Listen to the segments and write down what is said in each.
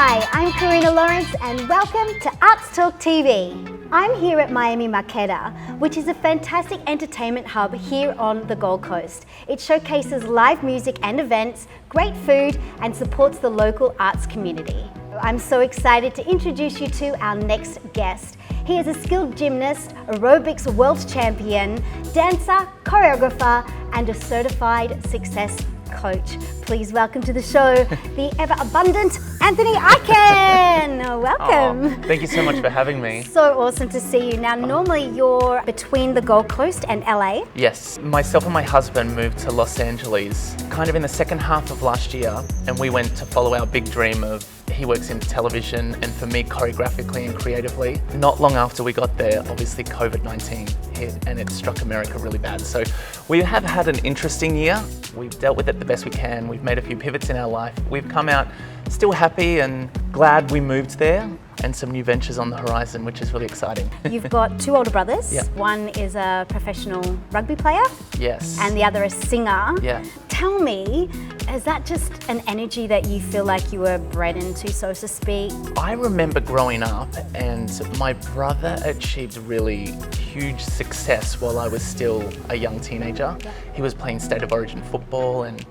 Hi, I'm Karina Lawrence and welcome to Arts Talk TV. I'm here at Miami Marquetta, which is a fantastic entertainment hub here on the Gold Coast. It showcases live music and events, great food, and supports the local arts community. I'm so excited to introduce you to our next guest. He is a skilled gymnast, aerobics world champion, dancer, choreographer, and a certified success coach. Please welcome to the show the ever-abundant Anthony Ikin. Welcome. Oh, thank you so much for having me. So awesome to see you. Now, normally you're between the Gold Coast and LA. Yes, myself and my husband moved to Los Angeles kind of in the second half of last year, and we went to follow our big dream of, he works in television, and for me, choreographically and creatively. Not long after we got there, obviously COVID-19 hit and it struck America really bad. So we have had an interesting year. We've dealt with it the best we can. We've made a few pivots in our life. We've come out still happy and glad we moved there, and some new ventures on the horizon, which is really exciting. You've got two older brothers. Yeah. One is a professional rugby player. Yes. And the other a singer. Yeah. Tell me, is that just an energy that you feel like you were bred into, so to speak? I remember growing up and my brother achieved really huge success while I was still a young teenager. Yeah. He was playing state of origin football and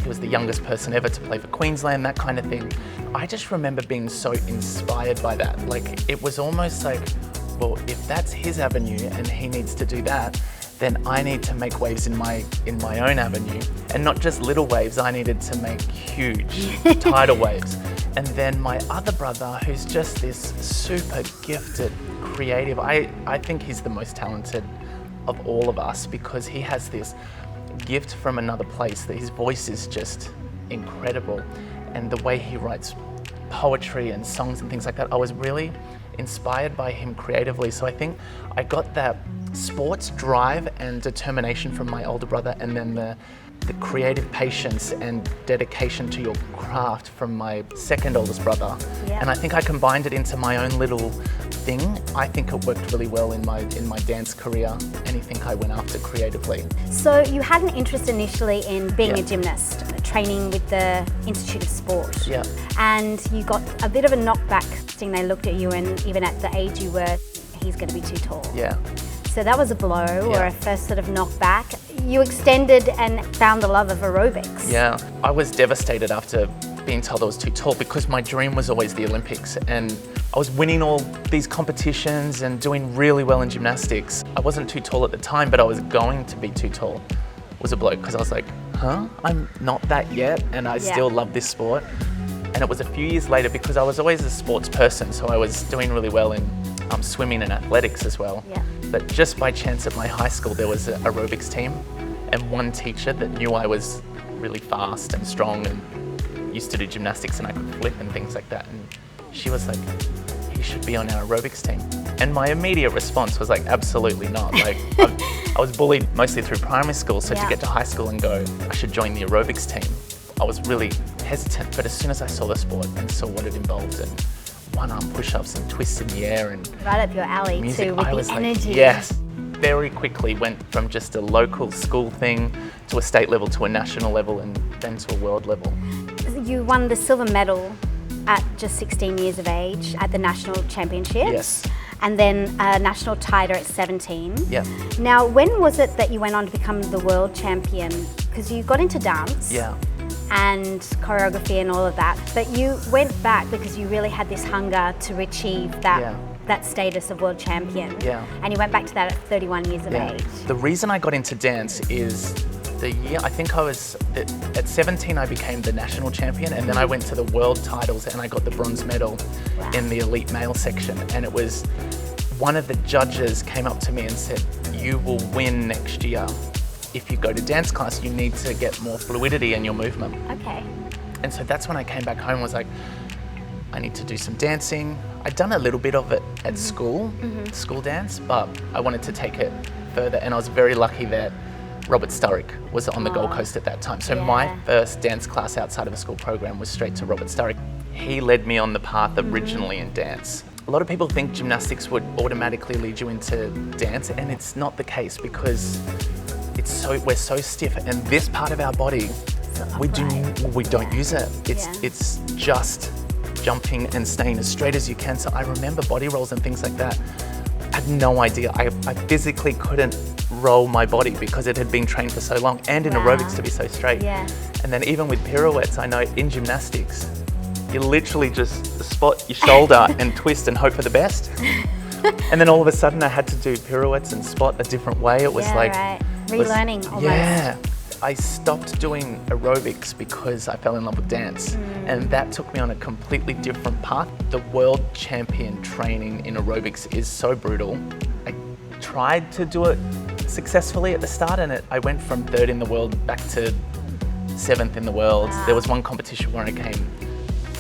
he was the youngest person ever to play for Queensland, that kind of thing. I just remember being so inspired by that. Like, it was almost like, well, if that's his avenue and he needs to do that, then I need to make waves in my own avenue. And not just little waves, I needed to make huge tidal waves. And then my other brother, who's just this super gifted, creative, I think he's the most talented of all of us because he has this gift from another place, that his voice is just incredible. And the way he writes poetry and songs and things like that, I was really inspired by him creatively. So I think I got that sports drive and determination from my older brother, and then the creative patience and dedication to your craft from my second oldest brother. Yeah. And I think I combined it into my own little thing. I think it worked really well in my dance career, anything I went after creatively. So you had an interest initially in being Yeah. a gymnast, training with the Institute of Sport. Yeah. And you got a bit of a knockback. They looked at you, and even at the age you were, he's going to be too tall. Yeah. So that was a blow, or Yeah. a first sort of knockback. You extended and found the love of aerobics. Yeah, I was devastated after being told I was too tall because my dream was always the Olympics, and I was winning all these competitions and doing really well in gymnastics. I wasn't too tall at the time, but I was going to be too tall. It was a blow because I was like, I'm not that yet, and I still love this sport. And it was a few years later because I was always a sports person, so I was doing really well in swimming and athletics as well. Yeah. But just by chance at my high school, there was an aerobics team and one teacher that knew I was really fast and strong and used to do gymnastics and I could flip and things like that. And she was like, you should be on our aerobics team. And my immediate response was like, absolutely not. Like, I was bullied mostly through primary school, so to get to high school and go, I should join the aerobics team, I was really hesitant. But as soon as I saw the sport and saw what it involved, and one-arm push-ups and twists in the air and right up your alley music, too, with I the was energy. like, yes. Very quickly went from just a local school thing to a state level to a national level and then to a world level. You won the silver medal at just 16 years of age at the national championships. Yes. And then a national title at 17. Yeah. Now, when was it that you went on to become the world champion? Because you got into dance. Yeah. And choreography and all of that, but you went back because you really had this hunger to achieve that status of world champion. Yeah. And you went back to that at 31 years of age. The reason I got into dance is the year, I think I was, at 17 I became the national champion, and then I went to the world titles and I got the bronze medal in the elite male section. And it was, one of the judges came up to me and said, you will win next year. If you go to dance class, you need to get more fluidity in your movement. Okay. And so that's when I came back home and was like, I need to do some dancing. I'd done a little bit of it at school dance, but I wanted to take it further. And I was very lucky that Robert Sturrock was on the Gold Coast at that time. So my first dance class outside of a school program was straight to Robert Sturrock. He led me on the path originally in dance. A lot of people think gymnastics would automatically lead you into dance, and it's not the case because we're so stiff, and this part of our body, we don't use it. It's just jumping and staying as straight as you can. So I remember body rolls and things like that. I had no idea. I physically couldn't roll my body because it had been trained for so long, and in aerobics to be so straight. Yeah. And then even with pirouettes, I know in gymnastics, you literally just spot your shoulder and twist and hope for the best. And then all of a sudden I had to do pirouettes and spot a different way. It was relearning almost. Yeah. I stopped doing aerobics because I fell in love with dance, and that took me on a completely different path. The world champion training in aerobics is so brutal. I tried to do it successfully at the start, and I went from 3rd in the world back to 7th in the world. There was one competition where I came,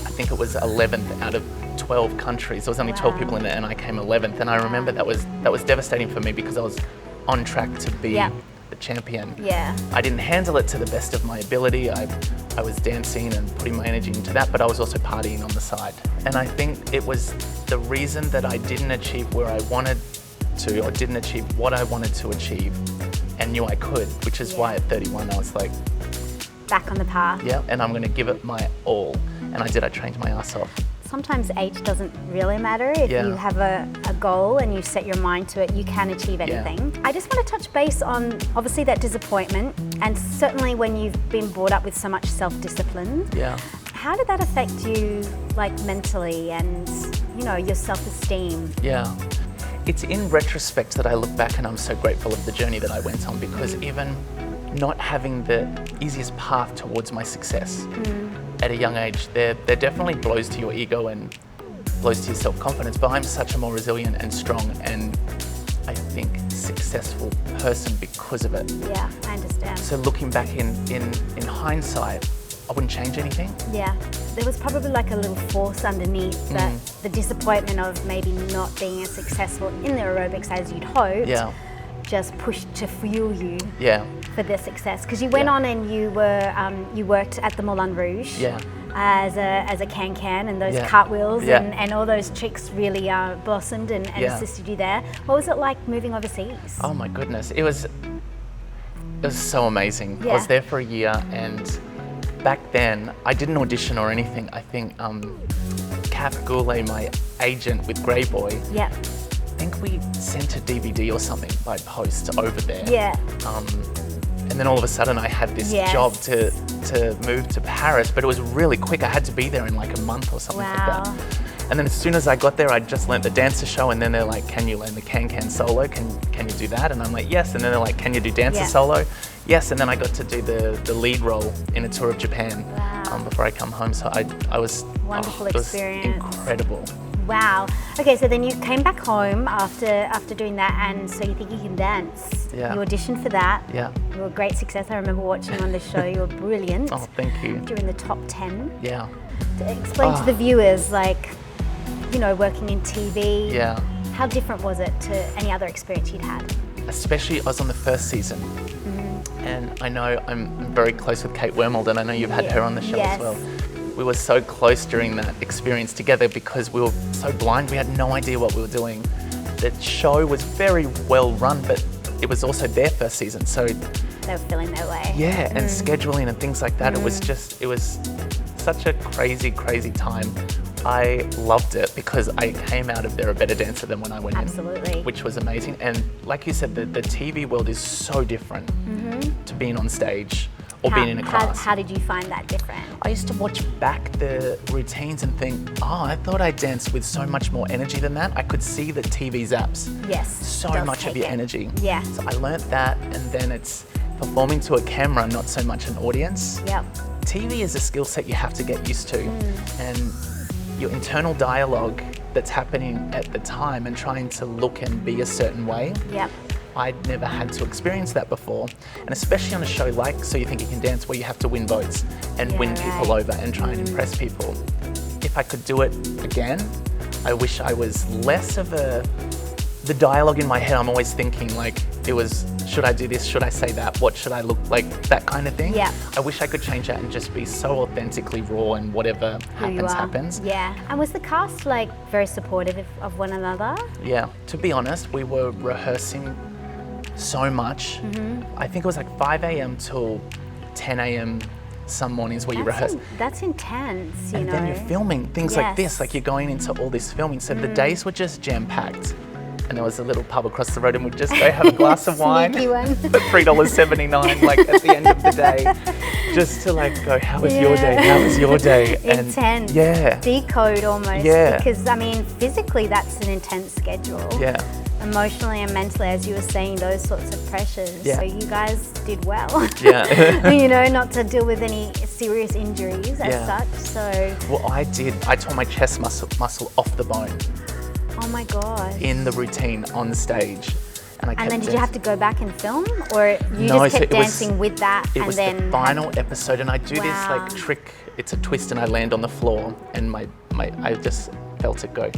I think it was 11th out of 12 countries. There was only 12 people in it, and I came 11th. And I remember that was devastating for me because I was on track to be the champion. Yeah. I didn't handle it to the best of my ability. I was dancing and putting my energy into that, but I was also partying on the side. And I think it was the reason that I didn't achieve where I wanted to, or didn't achieve what I wanted to achieve, and knew I could, which is why at 31 I was like, back on the path. yeah, and I'm gonna give it my all. And I did, I trained my ass off. Sometimes age doesn't really matter. If you have a goal and you set your mind to it, you can achieve anything. I just want to touch base on obviously that disappointment, and certainly when you've been brought up with so much self-discipline. Yeah. How did that affect you, like mentally and, you know, your self-esteem? Yeah. It's in retrospect that I look back and I'm so grateful of the journey that I went on, because even not having the easiest path towards my success at a young age, there definitely blows to your ego and blows to your self-confidence, but I'm such a more resilient and strong and I think successful person because of it. Yeah, I understand. So looking back in hindsight, I wouldn't change anything. Yeah, there was probably like a little force underneath that, the disappointment of maybe not being as successful in the aerobics as you'd hoped. Yeah. Just pushed to fuel you for the success, because you went on and you worked at the Moulin Rouge as a can and those cartwheels and all those tricks really blossomed and assisted you there. What was it like moving overseas? Oh my goodness, it was so amazing. I was there for a year, and back then I didn't audition or anything. I think Kath Goulet, my agent with Grey Boy, I think we sent a DVD or something by post over there. Yeah. And then all of a sudden I had this job to move to Paris, but it was really quick. I had to be there in like a month or something like that. And then as soon as I got there, I just learnt the dancer show, and then they're like, can you learn the can solo? Can you do that? And I'm like, yes. And then they're like, can you do dancer solo? Yes. And then I got to do the lead role in a tour of Japan before I come home. So I was wonderful experience. It was incredible. Wow. Okay, so then you came back home after doing that, and so you think you can dance. Yeah. You auditioned for that. Yeah. You were a great success. I remember watching you on the show. You were brilliant. Oh, thank you. You're in the top 10. Yeah. To explain to the viewers, like, you know, working in TV. Yeah. How different was it to any other experience you'd had? Especially, I was on the first season. And I know I'm very close with Kate Wormold, and I know you've had her on the show as well. We were so close during that experience together because we were so blind. We had no idea what we were doing. The show was very well run, but it was also their first season, so they were feeling their way. Yeah, and scheduling and things like that. It was such a crazy time. I loved it because I came out of there a better dancer than when I went in, which was amazing. And like you said, the TV world is so different to being on stage or being in a class. How did you find that different? I used to watch back the routines and think, oh, I thought I danced with so much more energy than that. I could see the TV zaps so much of your energy. Yeah. So I learnt that, and then it's performing to a camera, not so much an audience. Yep. TV is a skill set you have to get used to. And your internal dialogue that's happening at the time and trying to look and be a certain way. Yep. I'd never had to experience that before, and especially on a show like So You Think You Can Dance, where you have to win votes and win people over and try and impress people. If I could do it again, I wish I was less of the dialogue in my head. I'm always thinking like it was, should I do this? Should I say that? What should I look like? That kind of thing. Yeah. I wish I could change that and just be so authentically raw, and whatever happens. Yeah. And was the cast like very supportive of one another? Yeah. To be honest, we were rehearsing so much. I think it was like 5 a.m. till 10 a.m. some mornings where you rehearse. That's intense, you know. And then you're filming things like this, like you're going into all this filming. So the days were just jam-packed. And there was a little pub across the road and we'd just go have a glass of wine for $3.79 like at the end of the day, just to like go, how was your day? How was your day? Intense. And yeah. Decode almost. Yeah. Because I mean, physically that's an intense schedule. Yeah. Emotionally and mentally, as you were saying, those sorts of pressures. Yeah. So you guys did well. Yeah. You know, not to deal with any serious injuries as such. So. Well, I tore my chest muscle off the bone. Oh my God. In the routine on stage. And then did you have to go back and film, or you just kept dancing with that? It was the final episode, and I do this like trick. It's a twist, and I land on the floor, and I just felt it go,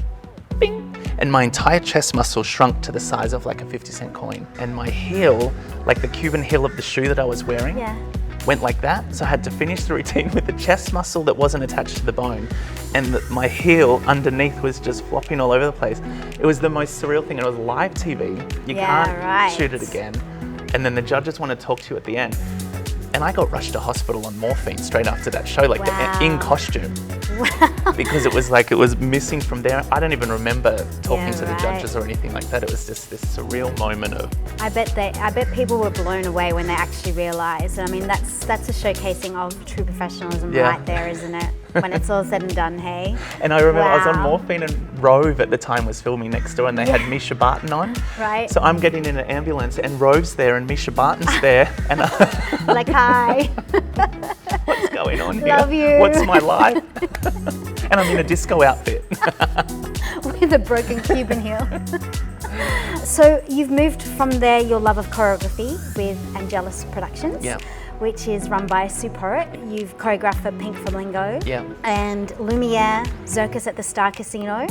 bing, and my entire chest muscle shrunk to the size of like a 50-cent coin, and my heel, like the Cuban heel of the shoe that I was wearing, went like that. So I had to finish the routine with the chest muscle that wasn't attached to the bone, and my heel underneath was just flopping all over the place. It was the most surreal thing, and it was live TV. You can't shoot it again. And then the judges want to talk to you at the end. And I got rushed to hospital on morphine straight after that show, like in costume. Because it was like, it was missing from there. I don't even remember talking to the judges or anything like that. It was just this surreal moment of... I bet people were blown away when they actually realised. I mean, that's a showcasing of true professionalism right there, isn't it? When it's all said and done, hey? And I remember I was on morphine, and Rove at the time was filming next door, and they had Misha Barton on. Right. So I'm getting in an ambulance, and Rove's there, and Misha Barton's there, and like, hi. What's going on here? Love you. What's my life? And I'm in a disco outfit. With a broken Cuban heel. So you've moved from there your love of choreography with Angelus Productions, which is run by Sue Porritt. You've choreographed for Pink Flamingo and Lumiere, Circus at the Star Casino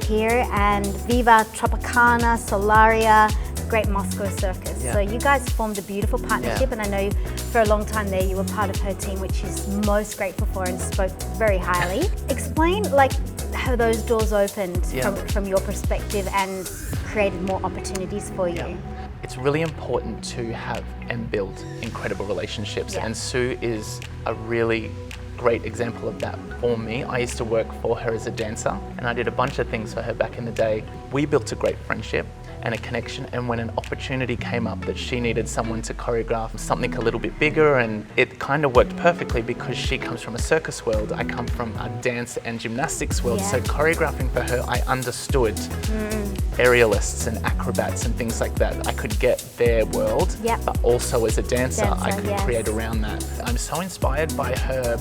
here, and Viva Tropicana, Solaria, Great Moscow Circus. So you guys formed a beautiful partnership, and I know for a long time there you were part of her team, which she's most grateful for and spoke very highly. Explain like how those doors opened from your perspective and created more opportunities for you. It's really important to have and build incredible relationships, and Sue is a really great example of that for me. I used to work for her as a dancer, and I did a bunch of things for her back in the day. We built a great friendship and a connection, and when an opportunity came up that she needed someone to choreograph something a little bit bigger, and it kind of worked perfectly because she comes from a circus world, I come from a dance and gymnastics world, so choreographing for her, I understood aerialists and acrobats and things like that. I could get their world, but also as a dancer I could create around that. I'm so inspired by her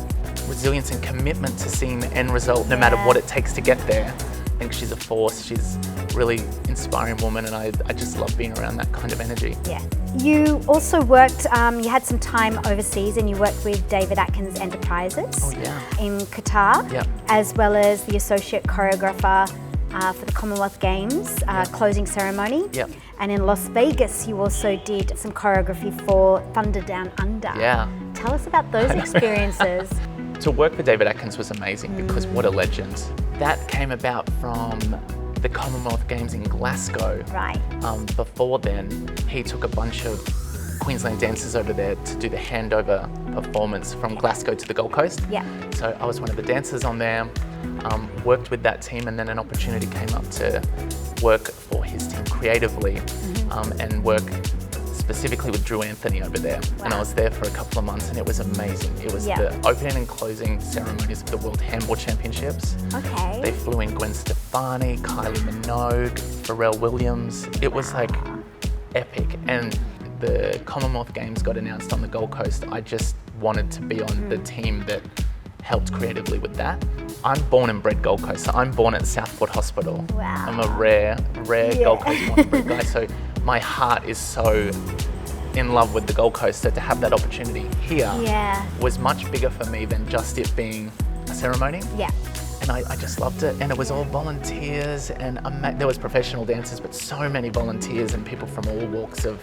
resilience and commitment to seeing the end result no matter what it takes to get there. I think she's a force. She's a really inspiring woman, and I just love being around that kind of energy. Yeah. You also worked, you had some time overseas, and you worked with David Atkins Enterprises in Qatar, as well as the associate choreographer for the Commonwealth Games closing ceremony. And in Las Vegas, you also did some choreography for Thunder Down Under. Tell us about those experiences. To work with David Atkins was amazing because what a legend. That came about from the Commonwealth Games in Glasgow. Before then, he took a bunch of Queensland dancers over there to do the handover performance from Glasgow to the Gold Coast. So I was one of the dancers on there, worked with that team, and then an opportunity came up to work for his team creatively and work specifically with Drew Anthony over there. And I was there for a couple of months, and it was amazing. It was the opening and closing ceremonies of the World Handball Championships. They flew in Gwen Stefani, Kylie Minogue, Pharrell Williams. It was like epic. And the Commonwealth Games got announced on the Gold Coast. I just wanted to be on the team that helped creatively with that. I'm born and bred Gold Coast, so I'm born at Southport Hospital. I'm a rare Gold Coast born and bred guy, so my heart is so in love with the Gold Coast, so to have that opportunity here was much bigger for me than just it being a ceremony. And I just loved it, and it was all volunteers, and there was professional dancers, but so many volunteers and people from all walks of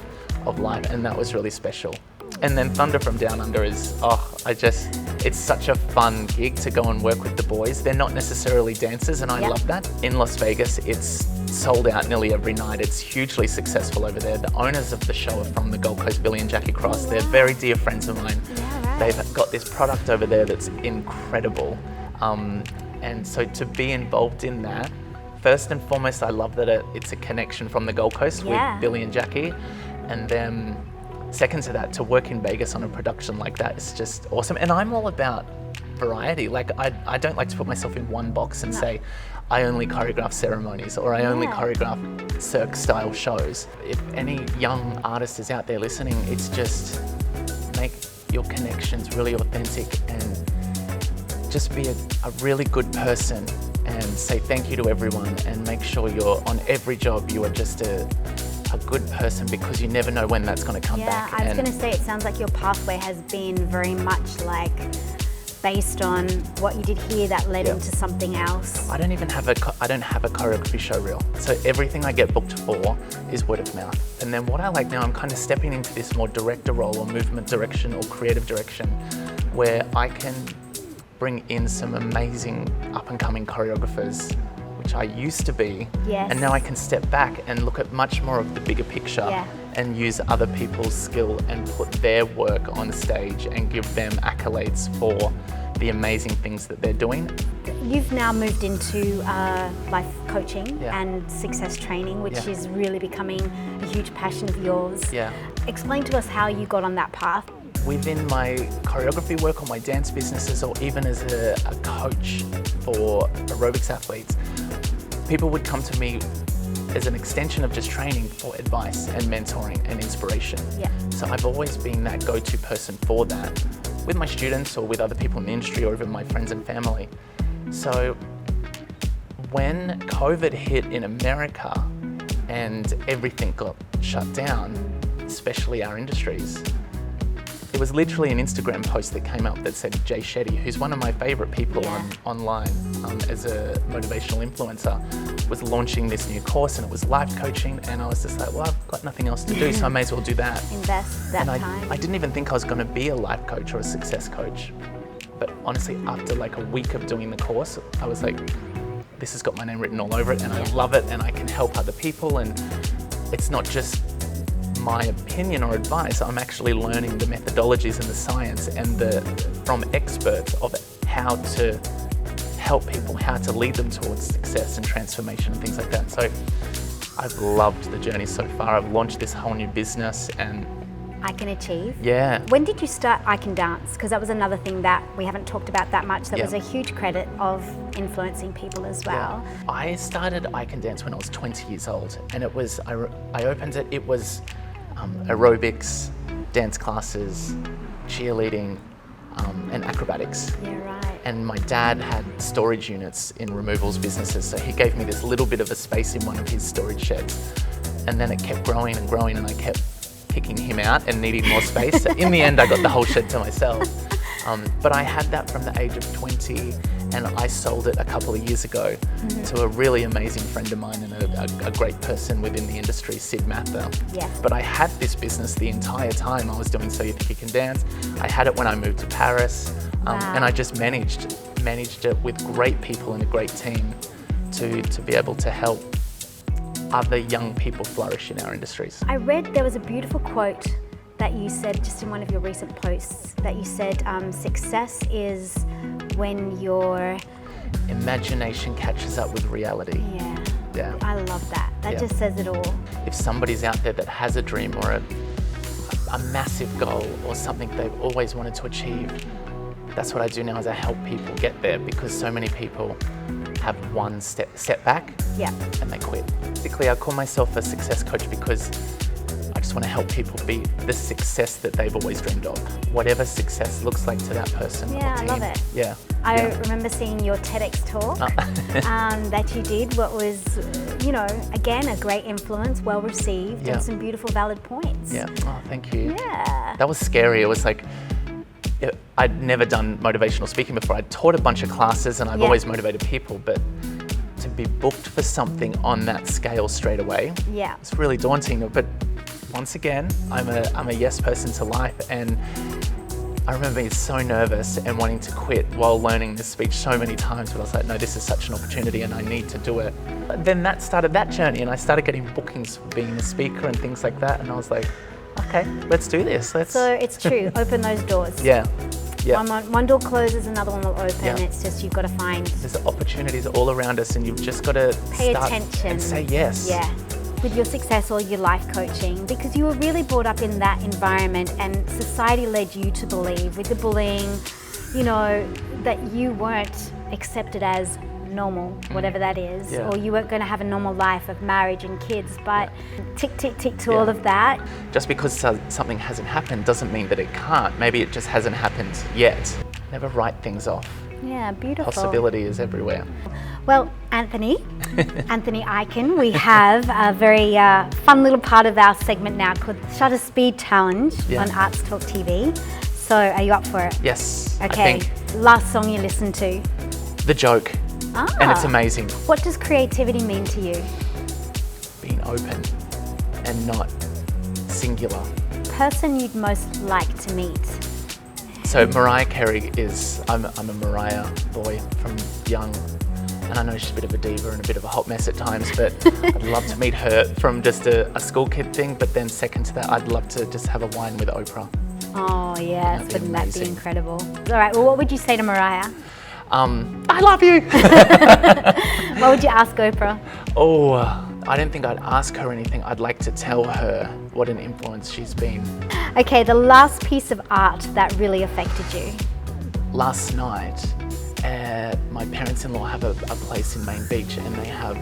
life, and that was really special. And then Thunder from Down Under is, it's such a fun gig to go and work with the boys. They're not necessarily dancers, and I love that. In Las Vegas, it's sold out nearly every night. It's hugely successful over there. The owners of the show are from the Gold Coast, Billy and Jackie Cross. They're very dear friends of mine. Right. They've got this product over there that's incredible. And so to be involved in that, first and foremost, I love that it's a connection from the Gold Coast with Billy and Jackie. And then second to that, to work in Vegas on a production like that is just awesome. And I'm all about variety. Like I don't like to put myself in one box and say, I only choreograph ceremonies or I only choreograph Cirque style shows. If any young artist is out there listening, it's just make your connections really authentic and just be a really good person and say thank you to everyone and make sure you're on every job you are just a good person, because you never know when that's going to come back. I was going to say, it sounds like your pathway has been very much like based on what you did here that led into something else. I don't have a choreography show reel. So everything I get booked for is word of mouth. And then what I like now, I'm kind of stepping into this more director role or movement direction or creative direction where I can bring in some amazing up and coming choreographers, which I used to be. Yes. And now I can step back and look at much more of the bigger picture and use other people's skill and put their work on stage and give them accolades for the amazing things that they're doing. You've now moved into life coaching and success training, which is really becoming a huge passion of yours. Yeah. Explain to us how you got on that path. Within my choreography work or my dance businesses, or even as a coach for aerobics athletes, people would come to me as an extension of just training for advice and mentoring and inspiration. Yeah. So I've always been that go-to person for that, with my students or with other people in the industry or even my friends and family. So when COVID hit in America and everything got shut down, especially our industries, it was literally an Instagram post that came up that said Jay Shetty, who's one of my favorite people online as a motivational influencer, was launching this new course, and it was life coaching, and I was just like, well, I've got nothing else to do, so I may as well do that. Invest that time. I didn't even think I was going to be a life coach or a success coach. But honestly, after like a week of doing the course, I was like, this has got my name written all over it, and I love it, and I can help other people, and it's not just my opinion or advice. I'm actually learning the methodologies and the science and from experts of how to help people, how to lead them towards success and transformation and things like that. So I've loved the journey so far. I've launched this whole new business and I Can Achieve. Yeah. When did you start I Can Dance? Because that was another thing that we haven't talked about that much. That was a huge credit of influencing people as well. Yeah. I started I Can Dance when I was 20 years old, and it was, I opened it, it was aerobics, dance classes, cheerleading, and acrobatics. Yeah, right. And my dad had storage units in removals businesses, so he gave me this little bit of a space in one of his storage sheds. And then it kept growing and growing, and I kept kicking him out and needing more space. So in the end, I got the whole shed to myself. But I had that from the age of 20, and I sold it a couple of years ago to a really amazing friend of mine and a great person within the industry, Sid Mather. Yeah. But I had this business the entire time I was doing So You Think You Can Dance. I had it when I moved to Paris, and I just managed it with great people and a great team to be able to help other young people flourish in our industries. I read there was a beautiful quote that you said just in one of your recent posts, that you said success is when your imagination catches up with reality. Yeah. I love that. That just says it all. If somebody's out there that has a dream or a massive goal or something they've always wanted to achieve, that's what I do now, is I help people get there, because so many people have one setback and they quit. Basically, I call myself a success coach because I just want to help people be the success that they've always dreamed of. Whatever success looks like to that person or team. I love it. Yeah. I remember seeing your TEDx talk that you did, what was, again, a great influence, well received, and some beautiful valid points. Yeah. Oh, thank you. Yeah. That was scary. It was like, I'd never done motivational speaking before. I'd taught a bunch of classes and I've always motivated people, but to be booked for something on that scale straight away, it's really daunting. But once again, I'm a yes person to life, and I remember being so nervous and wanting to quit while learning this speech so many times, but I was like, no, this is such an opportunity and I need to do it. Then that started that journey, and I started getting bookings for being a speaker and things like that, and I was like, oh okay, let's do this. So it's true, open those doors. Yeah. Yeah. One door closes, another one will open. Yeah. It's just you've got to find... There's opportunities all around us and you've just got to Pay start attention. and say yes. Yeah. With your success or your life coaching, because you were really brought up in that environment and society led you to believe with the bullying, you know, that you weren't accepted as normal, whatever that is, Yeah. or you weren't going to have a normal life of marriage and kids, but tick, tick, tick to all of that. Just because something hasn't happened doesn't mean that it can't. Maybe it just hasn't happened yet. Never write things off. Yeah, beautiful. Possibility is everywhere. Well, Anthony Ikin, we have a very fun little part of our segment now called Shutter Speed Challenge on Arts Talk TV. So are you up for it? Yes, Okay, I think last song you listened to? The Joke. And it's amazing. What does creativity mean to you? Being open and not singular. Person you'd most like to meet? So Mariah Carey is, I'm a Mariah boy from young, and I know she's a bit of a diva and a bit of a hot mess at times, but I'd love to meet her from just a school kid thing, but then second to that, I'd love to just have a wine with Oprah. Oh yes, That'd be wouldn't that be amazing. incredible? All right, well what would you say to Mariah? I love you. What would you ask Oprah? Oh, I don't think I'd ask her anything. I'd like to tell her what an influence she's been. Okay, the last piece of art that really affected you? Last night, my parents-in-law have a place in Main Beach and they have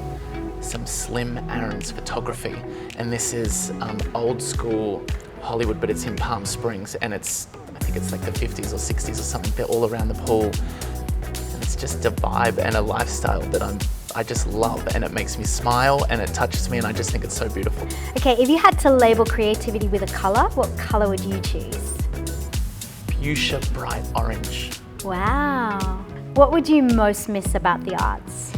some Slim Aaron's photography. And this is old school Hollywood, but it's in Palm Springs and I think it's like the 50s or 60s or something. They're all around the pool. It's just a vibe and a lifestyle that I just love, and it makes me smile and it touches me, and I just think it's so beautiful. Okay, if you had to label creativity with a colour, what colour would you choose? Fuchsia bright orange. Wow. What would you most miss about the arts?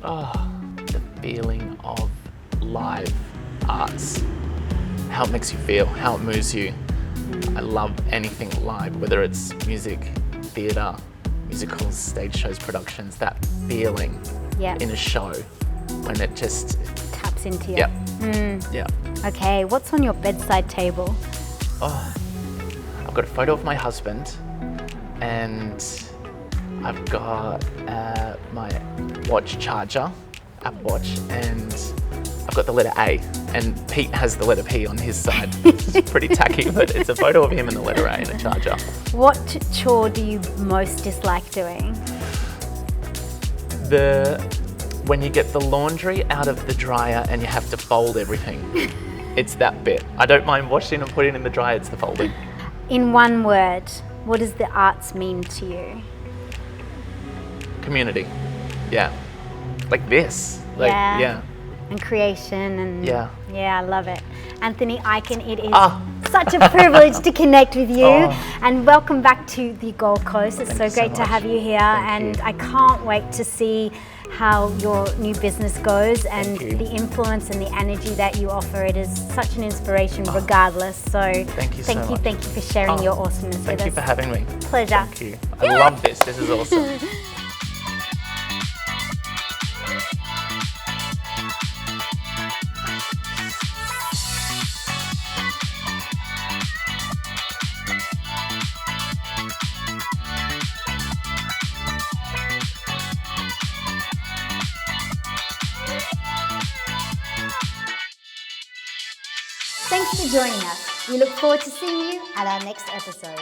Oh, the feeling of live arts. How it makes you feel, how it moves you. I love anything live, whether it's music, theatre, musicals, stage shows, productions, that feeling in a show when it just taps into you. Yeah. Okay, what's on your bedside table? Oh, I've got a photo of my husband and I've got my watch charger, Apple Watch, and I've got the letter A, and Pete has the letter P on his side. It's pretty tacky, but it's a photo of him and the letter A and a charger. What chore do you most dislike doing? When you get the laundry out of the dryer and you have to fold everything. It's that bit. I don't mind washing and putting in the dryer, it's the folding. In one word, what does the arts mean to you? Community. Yeah. Like this. Like, yeah. And creation and yeah, I love it. Anthony Ikin, it is such a privilege to connect with you, and welcome back to the Gold Coast. It's so great to have you here, and I can't wait to see how your new business goes and the influence and the energy that you offer. It is such an inspiration regardless. So thank you for sharing your awesomeness with us. Thank you for having me. Pleasure. Thank you. I love this. This is awesome. Thanks for joining us. We look forward to seeing you at our next episode.